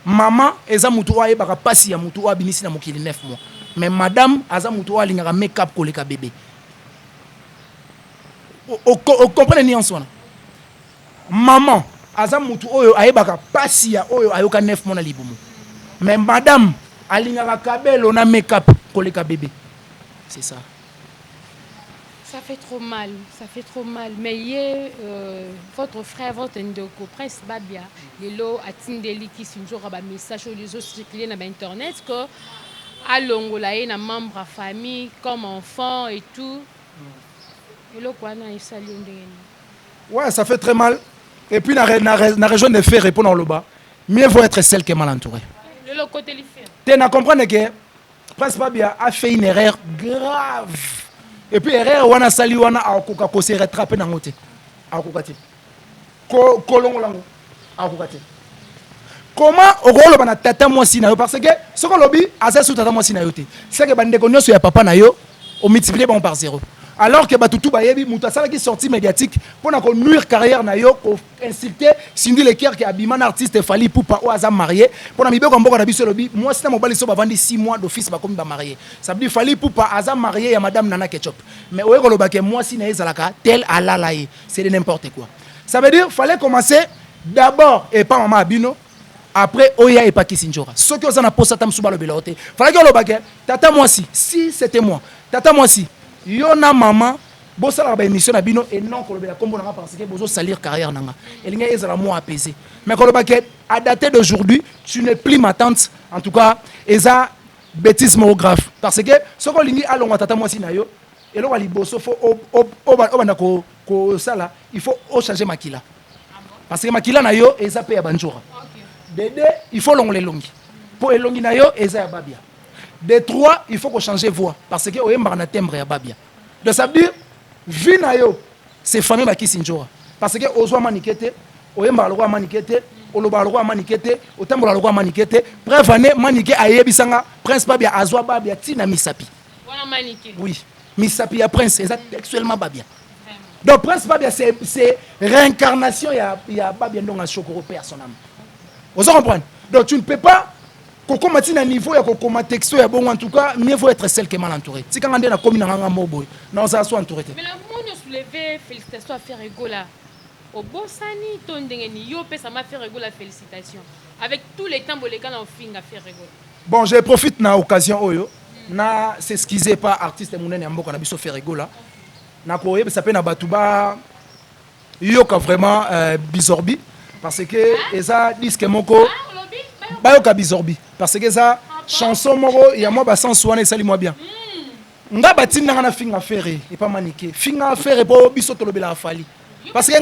Maman, eza mutu wa yebaka pasi ya mutu wa binisi na mokili 9 mois. Mais madame, aza mutu wa lingaka make-up koleka bébé. Vous comprenez nuance wana? Maman, aza mutu oyo ayebaka pasi ya oyo ayoka 9 mois na libumu. Mais madame, alingaka kabelo na make-up koleka bébé. C'est ça. Ça fait trop mal, ça fait trop mal. Mais votre frère, votre ndoko, Prince Babia, les lots à Tindeli qui sont toujours un message sur les autres circulés sur Internet que à Longola, il y a un membre de la famille, comme enfant et tout. Et là, quoi, il s'allume. Ouais, ça fait très mal. Et puis, dans la région de faire répondre le bas, mieux vaut être celle qui est mal entourée. De l'autre côté, il fait. Tu comprends que Prince Babia a fait une erreur grave. Et puis erreur wana sali wana akoka ko se rattraper na ngote akokati ko kolongo lango akokati comment okolo bana tata mwasi na yo parce que ce ko lobi asa sous tata mwasi na yo te c'est que bande ko nyoso ya papa na yo au multiplier bon par 0 alors que batutu bayebi muta sala qui sortie médiatique pour na ko nuire carrière na yo ko insulter Cindy Leker qui abima artiste Fally Ipupa ou aza marié pour na mibe ko mboko na biso lobi moi c'est mobali so ba vandi 6 mois d'office ba komi ba marié ça veut dire Fally Ipupa aza marié ya madame Nana Ketchup mais oye ko loba ke moi si na ezalaka tel alalaye c'est de n'importe quoi ça veut dire fallait commencer d'abord et pas maman Abino après oya et pas Kisinjora ce que ozana posa tam suba lobela ote fallait que loba ke tata moi si c'était moi tata moi Yona maman, bosala ba émission na bino et non kolobela kombo nanga parce que bozo salir carrière nanga. Elinga ezala mo apaisé. Mais koloba ke à dater d'aujourd'hui, tu n'es plus ma tante. En tout cas, eza bêtise grave parce que ce ko lingi alonga tata moi si na yo, elo wali boso fo obanda ko sala, il faut changer makila. Parce que makila na yo eza pe ya banjora. Dede, il faut longle longi. Pour elongi na yo eza ya babia. De 3, il faut qu'on change voix. Parce que on a un timbre à Babia. Donc ça veut dire, vie na yo, c'est famille qui s'injora. Parce que ozo manikete, oyemba lwa manikete, oloba lwa manikete, otambola lwa manikete, bref année maniké ayebisanga Prince Babia azwa Babia tina misapi. Voilà maniké. Oui, misapi ya Prince, c'est textuellement Babia. Donc Prince Babia c'est réincarnation il y a Babia ndonga chokoro personnel. Vous comprenez? Donc tu ne peux pas Koko matina niveau ya koko texto ya bon en tout cas mieux vaut être celle qui est mal entourée. Si quand on est na commune na moboy, non ça soit entouré. Mais la monde soulever félicitations à faire rigola. Au Bossani tondengeni yo pe ça m'a fait rigola félicitations. Avec tous les temps les gars on finit à faire rigola. Bon, je profite na occasion oyo na s'excuser pas artiste munene amboko na biso faire rigola. Na ko yeba ça pe na batuba yo ka vraiment bizorbi parce que eza disque moko bayoka bizorbi parce que ça chanson moko ya moi ba sans soin et sali moi bien nga batinda na finga ferré et pas maniqué finga ferré pour biso tolobela Fally parce que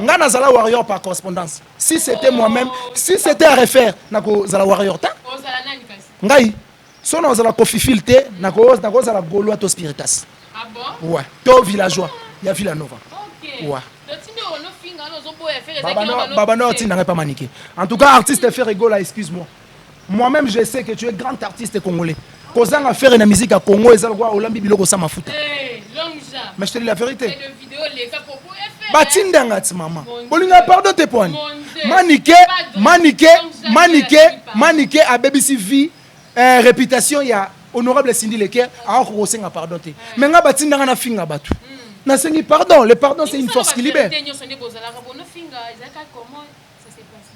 nga nazala warrior par correspondance si c'était moi-même si c'était à refaire nako zala warrior ta ngai so na zala Kofi Filté nako zala Gaulois to Spiritas. Ah bon? Ouais to villageois ya Villanova. OK. Ouais. Baba non, tu n'aurais pas maniqué. En tout cas, artiste fait rigola, excuse-moi. Moi-même, je sais que tu es grand artiste congolais. Kozang a faire une musique à Congo, et ça le Olambi Biloko sama futa. Mais je te dis la vérité. Batindangati maman. Bolinga pardon tes points. Maniqué à BBC V, réputation il y a honorable Cindy Leker à Rosenga pardon te. Mais nga batindanga na finga batu. Nasengi pardon, le pardon c'est une force qui libère.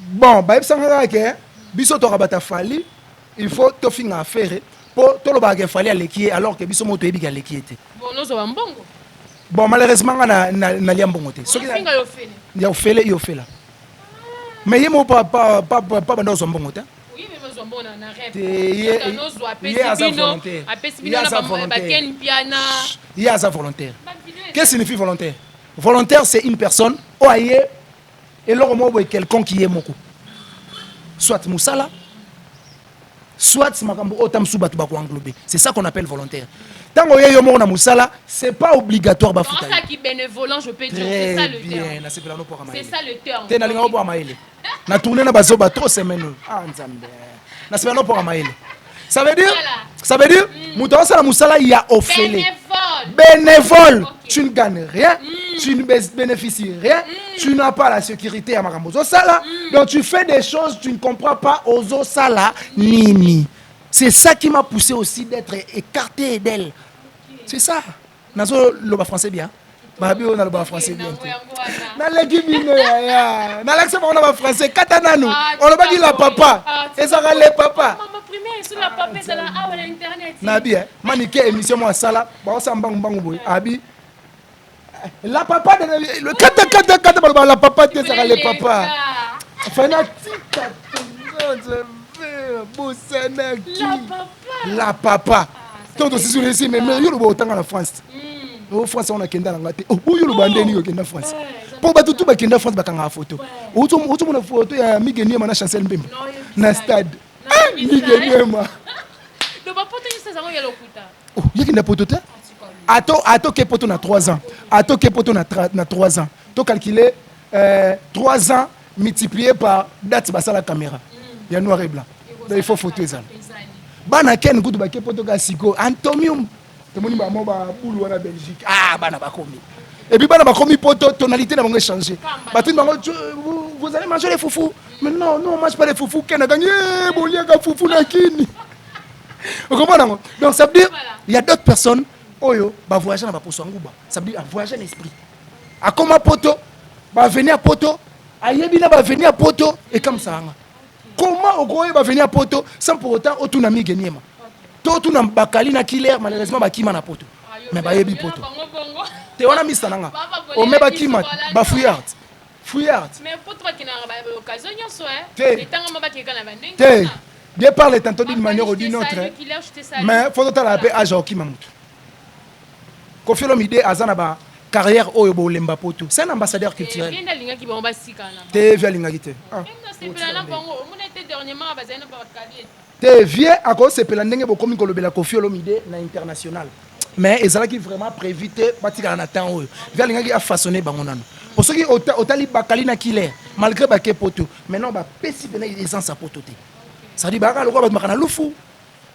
Bon, bah sanga ke biso to rabata Fally, il faut to finga affaire po to lo ba ke fallait aleki alors que biso moto yebi ka leki était Bon, nous avons bongo. bon malheureusement na liambongo te soki Finga yo fele. ya ofele yo fela mais yemo pas bando zo mbongo te Oui, mais nous avons na rêve. Ye- Nous avons ye aza volontaire. Ye aza ba volontaire. ken piana. il y a ça volontaire qu'est-ce que signifie volontaire volontaire c'est une personne o aye et loko mo boy quelqu'un qui est moko soit musala soit makambo otamsu batu ba ko englober c'est ça qu'on appelle volontaire tango ye yo moko na musala c'est pas obligatoire ba Dans futa ça qui bénévolant, je peux dire, c'est ça très le bien terme. na sepela no pour C'est ça le terme. te na linga obo amaele na tourner na bazoba trop semaine ah nzambe na sepela no pour amaele ça veut dire Voilà. ça veut dire muto osala musala ya ofele Bénévole. bénévole Ok. tu ne gagnes rien tu ne bénéficies rien tu n'as pas la sécurité à makambo sala donc tu fais des choses tu ne comprends pas aux sala nini c'est ça qui m'a poussé aussi d'être écarté d'elle c'est ça nazo loba français bien babi on a le français bien naleki bino yaya nalakisa bango na bafrançais kata nanu olobaki la papa ezaka le papa Maman primaire, sur la papier, c'est là, ah, ouais, l'internet. nabi manike émission mo asala baosa mbangu boye abi la papa le kata baloba la papa te ezaka le papa fana tika bosanaki La papa. la papa tonto sisi olesi mais yo loba otanga na France o France on akenda nanga te oyo loba ndeni yo kenda France po bato tu bakenda France bakanga photo otomona photo ya Migeniema na Chancel Mbembe na stade Migeniema Le papa, tu sais, ça va y aller au couta. yekenda poto te ato ke poto na 3 ans ato ke poto na 3 ans to calculer 3 ans multiplié par date basala caméra ya noir et blanc donc il faut photo ezala bana ken kutu bake poto ka siko antomium tomoni ba mo ba bulu wana Belgique ah bana bakomi et puis bana bakomi poto tonalité na bango changer batuni bango vous allez manger les foufous mais non on mange pas les foufous ken a gagné bolia ka foufou na kini vous comprenez donc ça veut dire il y a d'autres personnes oyo ba voyager na ba poso nguba ça veut dire voyager l'esprit a comment poto ba venir à poto ayebi na ba venir à poto et comme ça comment okoye ba venir à poto sans pour autant otuna Migeniema to tuna bakali na killer malheureusement bakima na poto mais ba yebi poto te wana misa nanga o me bakima ba fouillard Mais pour toi qui n'a pas l'occasion, il y a ça. Te. Et tant que je suis là, te Dieu parle tantôt d'une manière ou d'une autre mais faut totala la paix à Joachim Mamutu Koffi Olomide azana ba carrière oyo bo lemba poto c'est un ambassadeur culturel Bien d'aller qui va basika na. te via linga kite C'est plein là bongo. On était dernièrement à Bazana par Kali. te vie ako sepela ndenge bokomi kolobela Koffi Olomide na international mais ezalaki vraiment prévu te batikala na temps oyo via linga ki a façonné bango nano pour ceux qui otali bakali na killer malgré bake poto maintenant ba pesi pena essence à poto te ça dit baka lokwa ba makana lufu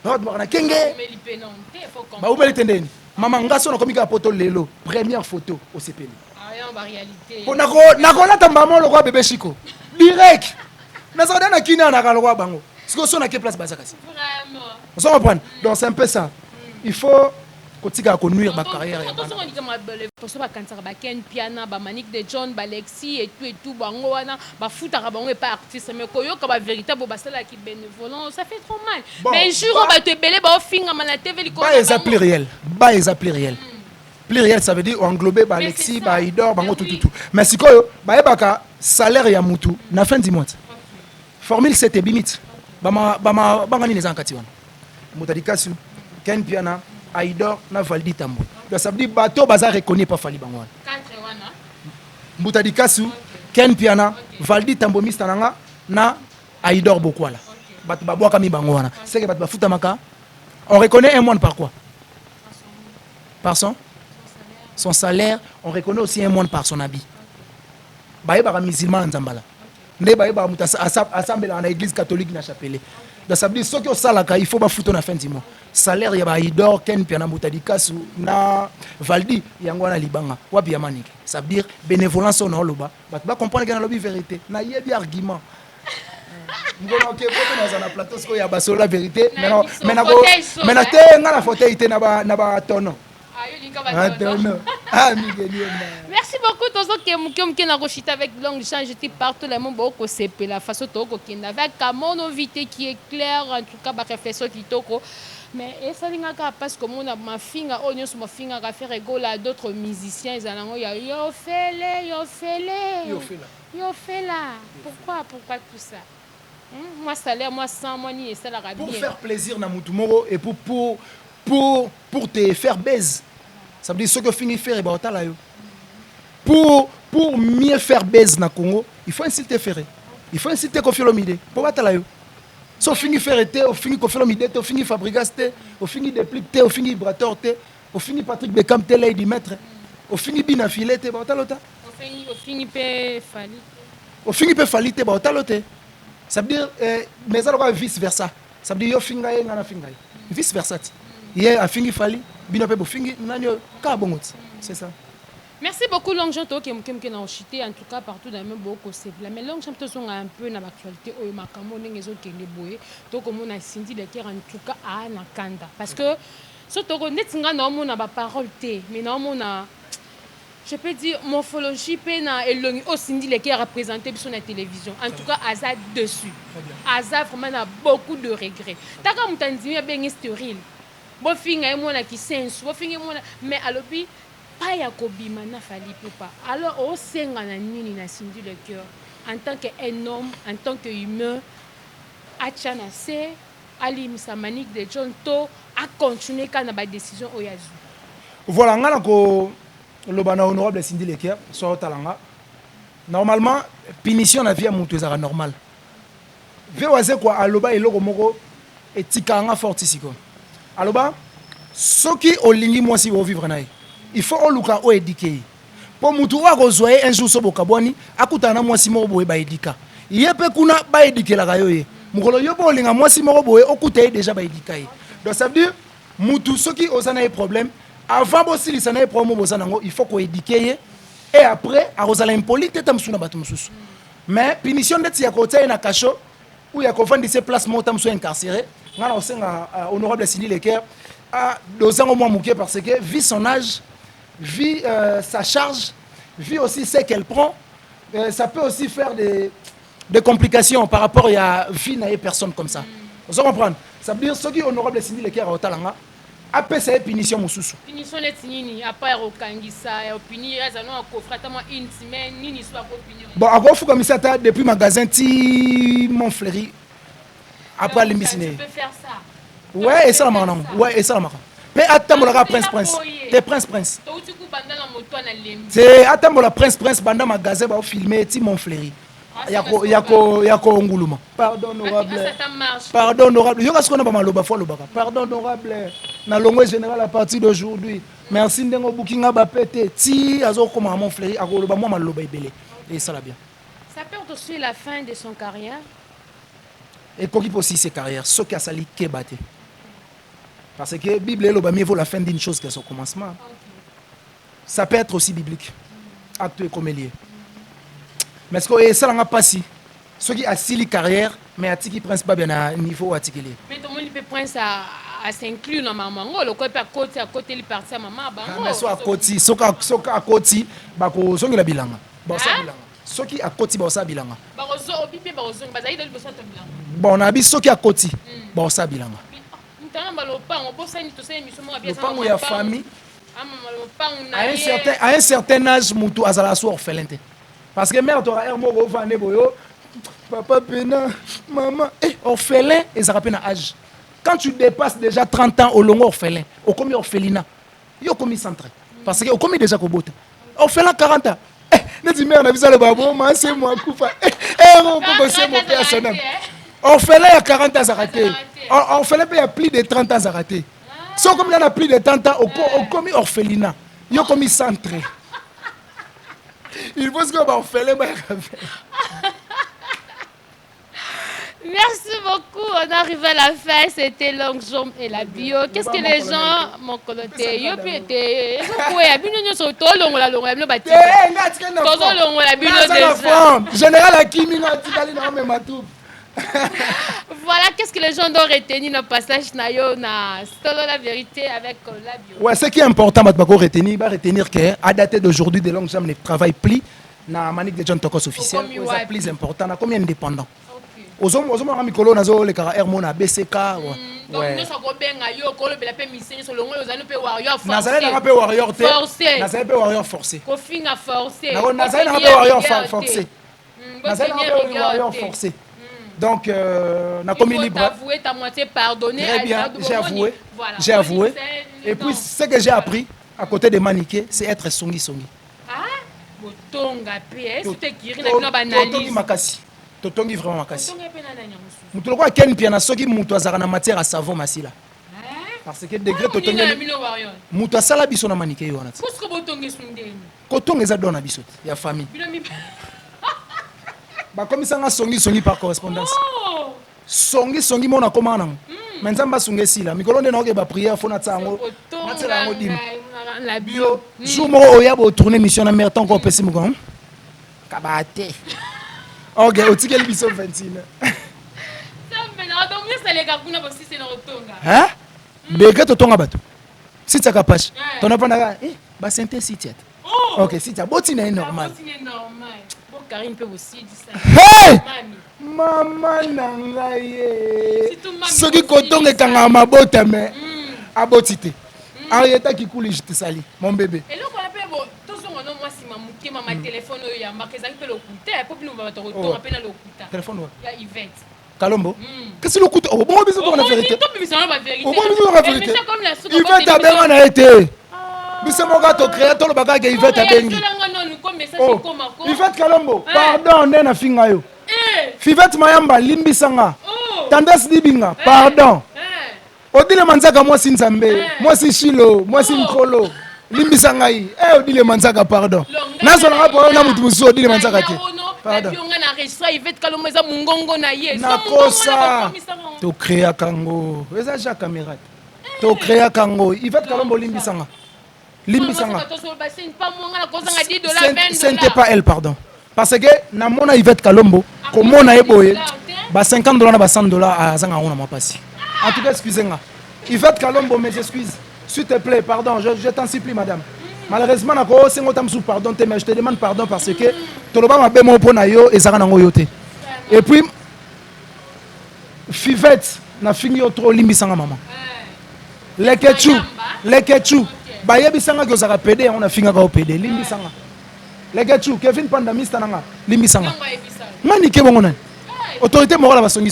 ba makana kenge Mais il peut non. Il faut comprendre. ba ubeli tendeni mama ngaso na komika poto lelo première photo au sepeli Ah, en réalité. po nako na tamba mo lokwa bébé Chico direct na ça na kina na lokwa bango siko so na ke place bazaka si Vraiment. on s'en reprend donc c'est un peu ça il faut kotika ko nuire ba carrière ya Attention, bana on dit que pour ça, quand Ken Piana, Manique de John, Alexis et tout, bango wana, foot arabango et pas artiste, mais koyo comme véritable basala qui bénévolant, ça fait trop mal. Bon, Mais un jour on va te belé ba finga na TV liko. ba eza pluriel ba eza pluriel pluriel ça veut dire englober ba Alexis c'est ça. ba Idor bango Mais oui. tout mais sikoyo ba ebaka salaire ya mutu na fin du mois formule 7 et bimit bama bangani les enkati wana mutadikasu Ken Piana Aïdor na Valdi Tambo donc ça veut dire bateau baza reconnu pas Fali bango wana 4 wana. mutadikasu Ken Piana Valdi Tambo mistananga na Aïdor Bokwala bato babwaka mi bango wana c'est que bato bafuta maka on reconnaît un moine par quoi par son salaire on reconnaît aussi un moine par son habit bayebaka musulman nzambala nde bayebaka mutu asambelaka na église catholique na chapelle donc ça veut dire soki osalaka il faut bafuta na fin du mois salaire ya baidor Ken Piana Mutadikasu na Valdi yango wana libanga wapi ya manike ça veut dire bénévolence on oloba bato ba comprendre que na lobi vérité na yebi argument ngona ok poto na plateau sko ya basolo la vérité mais na te nga na fauteuil te na ba tono Ah, yo linga ba. tono Ah, Miguel. Merci beaucoup, Tozo Kemukem na Rochita avec Longue Jean. J'étais partout, là, mon beau CP, la façon Togo Kenda, avec mon invité qui est clair, en tout cas, ma réflexion qui toko. Mais ça n'a parce que mon ma finger, oh, nous sommes finger à faire égal à d'autres musiciens. Ils ont yo fait là. Pourquoi tout ça? Moi, salaire, moi, sans, moi, ni ça la pour faire plaisir na Moutoumoro et pour te faire baise. Ça veut dire ce que finit faire et bah yo. Pour mieux faire baise na Congo, il faut inciter Ferré. Il faut inciter Koffi Olomide. Pour battre yo. Si on finit faire été, on finit Koffi Olomide, on finit Fabregas, on finit Deplik, on finit Brator, on finit Patrick Beckham, Lady Maître, on finit Bina Filet, bah lota. On finit pe Fali. On finit pe Fali, bah lota. Ça veut dire, mais ça doit vice versa. Ça veut dire, yo finga ye ngana finga ye. Vice versa. Hier, a fini Fali, Bina pe bo fingi, nanyo kabongot. C'est ça. Merci beaucoup, Long Jean, qui est en chité, en tout cas partout dans le même beaucoup c'est là. Mais Long Jean, tu es un peu dans l'actualité, au Makamo, les autres qui sont boyés, donc comme on a Cindy Lecker, en tout cas à Nakanda. Parce que, surtout, on a pas parole, mais non, on a, je peux dire, morphologie, et Cindy Lecker représenté sur la télévision. En tout cas, Aza dessus. Aza vraiment a beaucoup de regrets. T'as comme t'as dit, il y a bien stérile. Bon, finga, moi, qui sens, bon, finga, moi, mais à l'opi, pas ya kobima na Fali Poupa. Alors au senga na nini na Cindy Lecker en tant qu'un homme, en tant qu'humain, achana se ali misamanik de John To a continuer quand na ba décision oyazu. Voilà, ngana ko lobana honorable Cindy Lecker so talanga. Normalement punition na vie ya mutu ezaka normal. Vewaze kwa aloba eloko moko etikanga fortisiko. Aloba soki olingi mwasi bo vivre naye. Il faut oluka o éduquer. Pour mutu wa kozwaye un jour so bokabwani akutana mwasi moko boye ba éduka. Yepe kuna ba éduquer la kayoye. Mukolo yopo olinga mwasi moko boye okutaye déjà ba éduquer. Donc ça veut dire mutu soki osana problème avant bosili sana problème bosana ngo il faut ko éduquer et après arozala impolite tamsuna batu mususu. Mais punition ndeti ya kotaye na kasho ou ya kofandise place mo tamsu incarcéré. Ngana osenga honorable Cindy Lecker a dosant au moins mouquet parce que vu son âge, vu sa charge, vu aussi ce qu'elle prend, ça peut aussi faire des complications par rapport à la vie d'une personne comme ça. Vous comprenez? Ça veut dire ce qui est honorable Cindy Lecker à Otalanga, après ça, punition moussoussou. Punition est nini, après au Kangisa, opinion, ça non confrontement une semaine, nini soit opinion. Bon, avant faut comme ça depuis magasin ti Montfleury après l'embissine. Tu peux faire ça. Ouais, et ça la marre. Ouais, et ça la marre. Mais attends la prince. T'es prince. C'est attends la prince banda magasin ba filmer ti Montfleury. Yako nguluma. Pardon honorable. Yo kasko na ba maloba fo lobaka. Pardon honorable. Na longo général à partir d'aujourd'hui. Merci ndengo bookinga ba pété ti azo koma Montfleury akoloba moi maloba ibele. Et ça la bien. Ça peut aussi la fin de son carrière. Et qu'on peut aussi ses carrières, ce qui a sali kebate. Parce que la Bible est mieux vaut la fin d'une chose que son commencement. Ça peut être aussi biblique. Acte comme lié. Mais ce que ça n'a pas si. Ceux qui a sili carrière, mais à qui prennent pas bien à niveau articulé. Mais tout le monde peut prendre ça à s'inclure dans maman. Le côté à côté il partit à maman. Mais soit à côté, soit à côté, bah ko songi la bilanga. Bah ça bilanga. Ceux qui à côté bah ça bilanga. Bah ozo obipe bah ozo bah zaïda besoin de bilanga. Bon on a vu ceux qui à côté, bah ça bilanga. Le ya famille. À un certain âge, Moutou Azala soit orphelin. Parce que mère, tu as un mot au boyo, papa, pena, maman, orphelin, et ça rappelle un âge. Quand tu dépasses déjà 30 ans au long orphelin, au commis orphelinat, il y a commis centré. Parce que au commis déjà Kobote. Orphelin 40 ans. Ne dis mère, on a vu ça le babou, c'est moi, Koufa. C'est mon père, son âme. Orphelin à 40 ans, ça raté. Orphelin, il y a plus de 30 ans, ça raté. Si on a plus de 30 ans, on commis orphelinat. Il y a commis centré. Il faut que orphelin. Merci beaucoup. On arrive à la fin. C'était Longue Jambe et la bio. Qu'est-ce que les gens m'ont connoté? Général Akimi, Voilà, qu'est-ce que les gens doivent retenir dans le passage Nayo, na Solo la vérité avec Labio. Ouais, ce qui est important, retenir qu'à dater d'aujourd'hui, de longues jambes ne travaillent plus. Na manique de John Tokos officiel, c'est plus important. Na combien indépendant? Aux hommes, Mikolo, Nazo, les caractères, Mona, BCK. Donc, nous sommes bien à Yo, Kolo, la paix, Missing, sur le monde, nous allons warrior forcé. Nazalé n'a pas warrior forcé. Nazalé n'a pas warrior forcé. Kofi n'a forcé. Nazalé n'a pas warrior forcé. Nazalé n'a pas warrior forcé. Donc, na commis libre. Tu as avoué, ta moitié pardonné. Très bien, j'ai avoué. J'ai avoué. Et puis, ce que j'ai appris à côté de Maniké, c'est être songi. Ah, Botonga, PS, tu kiri na banalise. Totongi makasi. Totongi vraiment makasi. Mutu lokwa ken piana soki mutu azaka na matière à savon masila. Parce que degré totongi mutu asala biso na Maniké yo wana. Parce que botongi sundeni. Kotonga eza dona biso ya famille. Ba komisanga songi par correspondance. Songi mona komana. Mais nzamba sunge sila. Mikolo nde na oke ba prière fona tsango. Natela ngo dim. La bio. Jour moko oya bo tourner mission na mère tant ko pesi mo kon. Kabate. Ok, otikeli biso 21. Hein? Beke to tonga bato. Si tu as capache. Ton apana ba sente site. Ok, si tu as botina est normal. Karine peut aussi dire ça. Hey! Maman nangaye. Soki kotonga kanga mabota mais abotité. Arieta qui coule je te sali mon bébé. Et là on appelle tout son nom moi si ma téléphone ya marqué ça peut le coûter pour nous va te retourner appel le coûter. Téléphone ouais. Ya Yvette. Kalombo. Qu'est-ce que le coûte? Oh bon bisous pour la vérité. Toi bisous la vérité. Oh bon bisous pour la vérité. Yvette a bien on a été. Bisous mon gars to créer tout le bagage que Yvette a bien. Yvette Kalombo. Pardon on est na finga yo. Yvette Mayamba limbisanga. Tendance libinga. Pardon. Odile manzaka moi si Nzambe, moi si Shilo, moi si Nkolo. Limbisa ngai. Odile manzaka pardon. Nazo na rapport na mutu muso odile manzaka te. Pardon. Na kosa. To créer kango. Eza ja caméra. To créer kango. Yvette Kalombo limbisanga. Limbisanga. Ce n'était pas elle pardon. Parce que na mona Yvette Kalombo, comment na eboye, ba $50 na ba $100 à zanga ona ma passi. En tout cas, excusez-moi. Yvette Kalombo, mes excuses. S'il te plaît, pardon, je t'en supplie, madame. Malheureusement, pardon, mais je te demande pardon parce que et puis, Fivette, na fini trop limbisanga maman. Les ketchou, bayebisanga que ça pédé, on a fini à pédé, limbisanga. Les ketchou, Kevin Panda Mistananga, limbisanga. Maniké bongonan. Autorité morale va songi.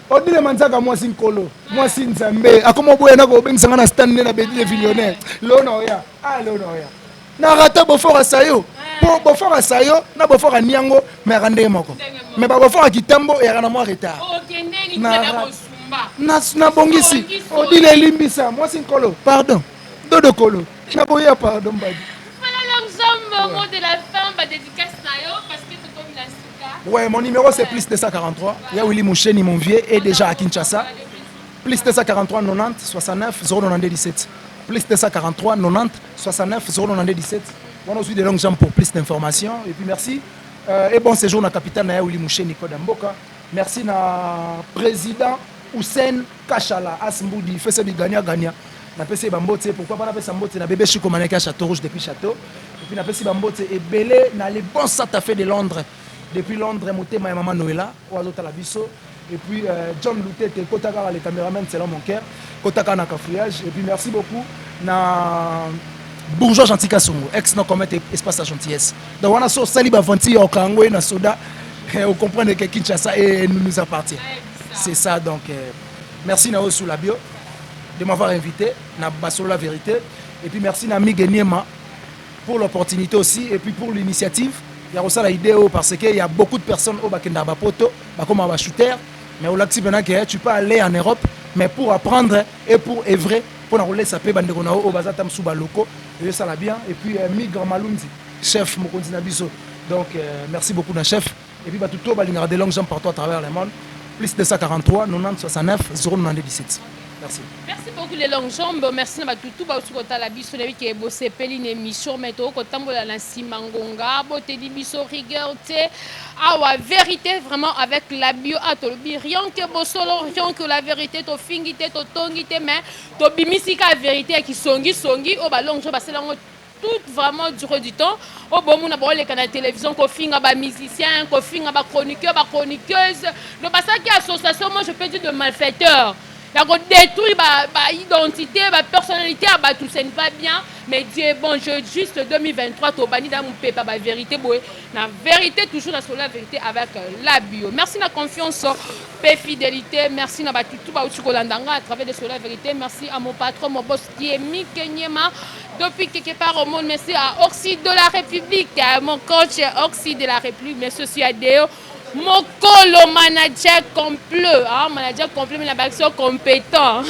Odile manzaka moi sin Nkolo, moi sin Nzambe. Akoma boya na ko bengisanga na stand na bedile millionnaire. Lona oya. Lona oya. Na rata bofora sayo. Bofora sayo na bofora niango mais rande moko. Mais ba bofora kitambo ya na moi retard. Na bongisi. Odile limbisa moi sin Nkolo. Pardon. Dodo Kolo. Na boya pardon badi. Voilà l'ensemble mot de la fin ba dédicace nayo parce que tout comme la. Ouais, mon numéro c'est plus 243. Il y a Willy Moucheni, mon vieux, et déjà à Kinshasa. Plus 243 90 69 092 17. Plus 243 90 69 092 17. On a aussi des longues jambes pour plus d'informations. Et puis merci. Et bon séjour dans la capitale na Willy Moucheni Kodamboka. Merci na président Hussein Kachala Asmboudi. Fait ça du gagnant. Na PC Bambote. Pourquoi pas na PC Bambote na bébé Chico Maneka Château Rouge depuis Château. Et puis na PC Bambote et Belé na les bons Santa Fe de Londres. Depuis Londres, Motema et Maman Noëlla, Oazota Labiso. Et puis John Loutete, Kotaka, les caméramans, c'est là mon cœur. Kotaka na cafouillage. Et puis merci beaucoup. Na Bourgeois Gentil Kassongo, ex-non commettre espace à gentillesse. Donc on a so sali bavanti au Kango et na soda. Vous comprenez que Kinshasa nous appartient. C'est ça donc. Merci Nao sous la bio de m'avoir invité. Na Basolo la vérité. Et puis merci na Migueniema pour l'opportunité aussi. Et puis pour l'initiative. Il y a aussi l'idée parce qu'il y a beaucoup de personnes au Bakenda Bapoto, comme un shooter, mais au Lac que tu peux aller en Europe, mais pour apprendre et pour œuvrer, pour enrouler sa paix, au Bazatam Soubaloko, et ça l'a bien. Et puis Migre Malundi, chef Mokondi Nabiso. Donc merci beaucoup d'un chef. Et puis tout le monde a des longues jambes partout à travers le monde. Plus de 243 90 69 097. Merci. Merci beaucoup les longues jambes. Merci à tout le monde qui a biso qui est bossé une émission mais to ko tambola na simangonga boté di biso rigueur té awa vérité vraiment avec la bio atolobi rien que bosolo rien que la vérité to fingité to tongité mais to bimisika vérité qui songi o ba longue jambes c'est là tout vraiment durant du temps au bon on a parlé à la télévision qu'on finga ba musicien qu'on finga ba chroniqueur ba chroniqueuse donc parce que association moi je peux dire de malfaiteurs. Il y a détruit ma identité, ma personnalité, tout ça n'est pas bien. Mais Dieu est bon, juste 2023, tu as banni dans mon pays, la vérité, la vérité, toujours la vérité avec la bio. Merci de la confiance, paix, fidélité. Merci de tout à travers de la vérité. Merci à mon patron, mon boss qui est Mike Nyema. Depuis quelque part au monde, merci à Oxy de la République, à mon coach Oxy de la République, merci aussi à Déo. Mon colo manager complet, manager complet, mais la action compétent.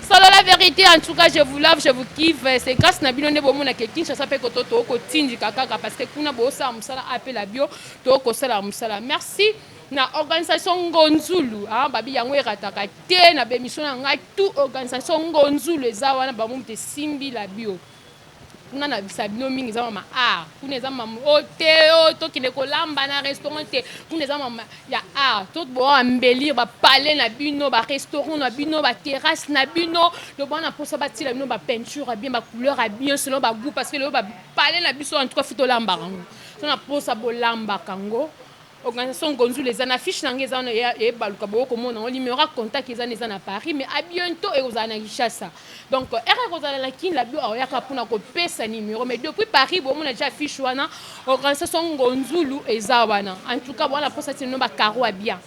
Selon la vérité, en tout cas, je vous love, je vous kiffe. C'est grâce à Nabino Nebo Mona Kekin, ça s'appelle Kototo Kotindi Kaka, parce que Kuna Bosa Moussala appelle la bio, Toko Sala Moussala. Merci. Na organisation Ngonzulu, babi yango erataka te na bémission na tout organisation Ngonzulu ezawana ba mumte simbi la bio. Kuna na bisabino mingi za mama kuna za mama hôtel to kine ko lamba na restaurant te kuna za mama ya tout bo embellir ba palais na bino ba restaurant na bino ba terrasse na bino le bon na posa ba tila bino ba peinture bien ba couleur bien selon ba goût parce que le ba palais na biso en tout cas fito lamba kango so na posa bo lamba kango organisation Ngonzulu les affiches n'angeza na e baluka bo ko mona on numéro contact ils en à Paris mais à bientôt et aux Anagishasa donc erreur aux la kin la bio ya ka puna ko pesa numéro mais depuis Paris bo mona déjà affiche wana organisation Ngonzulu ezawana en tout cas voilà pour ça c'est no ba caro à bien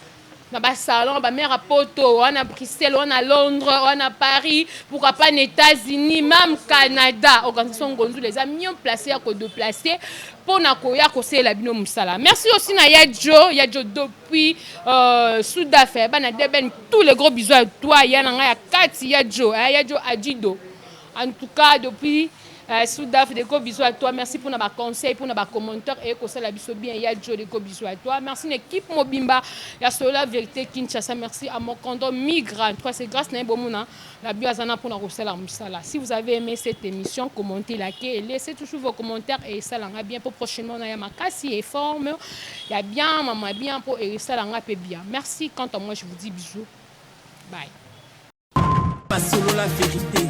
dans ba salon ba mère à Poto on a Bruxelles on a Londres on a Paris pourquoi pas les États-Unis même Canada organisation Ngonzulu les amis ont placé à ko déplacer pour na ko ya ko c'est la bino musala. Merci aussi na Yadjo depuis Sud-Afrique bana deben tous les gros bisous à toi yana ya Kati Yadjo Adido en tout cas depuis Sud-Afrique, des gros bisous à toi. Merci pour nos conseils, pour nos commentaires et que ça la bisou bien. Il y a des gros bisous à toi. Merci à l'équipe Mobimba. Il y a cela vérité Kinshasa. Merci à mon condom migrant. C'est grâce à Bomuna la biazana pour nous refaire la musala. Si vous avez aimé cette émission, commentez, likez et laissez toujours vos commentaires et ça l'en a bien pour prochainement. Il y a ma casse et forme. Il y a bien maman bien pour et ça l'en a bien. Merci. Quant à moi, je vous dis bisous. Bye. Pas solo la vérité.